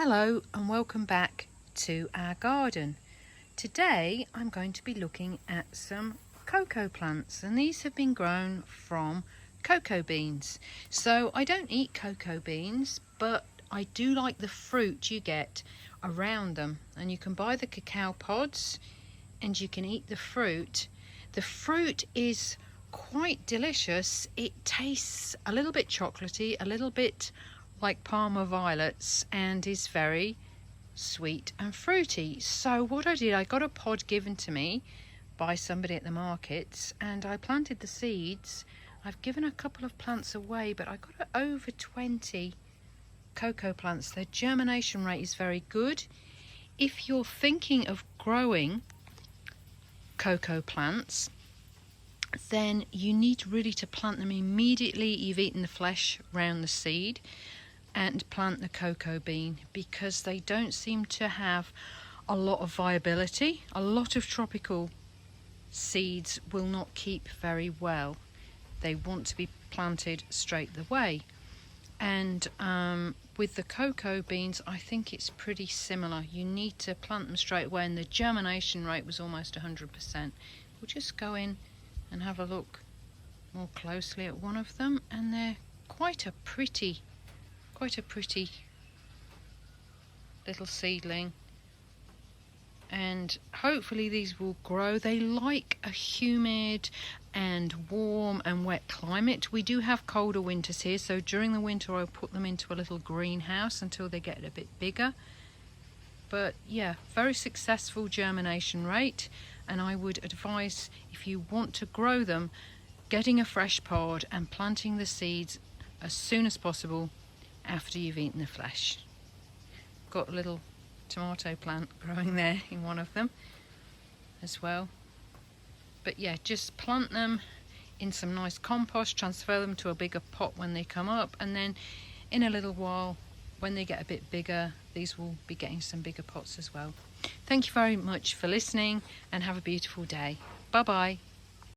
Hello and welcome back to our garden. Today I'm going to be looking at some cocoa plants, and these have been grown from cocoa beans. So I don't eat cocoa beans, but I do like the fruit you get around them, and you can buy the cacao pods and you can eat the fruit. The fruit is quite delicious. It tastes a little bit chocolatey, a little bit like Parma violets, and is very sweet and fruity. So what I did, I got a pod given to me by somebody at the markets and I planted the seeds. I've given a couple of plants away, but I got over 20 cocoa plants. Their germination rate is very good. If you're thinking of growing cocoa plants, then you need really to plant them immediately you've eaten the flesh round the seed, and plant the cocoa bean, because they don't seem to have a lot of viability. A lot of tropical seeds will not keep very well. They want to be planted straight away. And with the cocoa beans, I think it's pretty similar. You need to plant them straight away, and the germination rate was almost 100%. We'll just go in and have a look more closely at one of them, and they're quite a pretty little seedling, and hopefully these will grow. They like a humid and warm and wet climate. We do have colder winters here, so during the winter I'll put them into a little greenhouse until they get a bit bigger. But yeah, very successful germination rate, and I would advise, if you want to grow them, getting a fresh pod and planting the seeds as soon as possible after you've eaten the flesh. Got a little tomato plant growing there in one of them as well. But yeah, just plant them in some nice compost, transfer them to a bigger pot when they come up, and then in a little while, when they get a bit bigger, these will be getting some bigger pots as well. Thank you very much for listening, and have a beautiful day. Bye bye.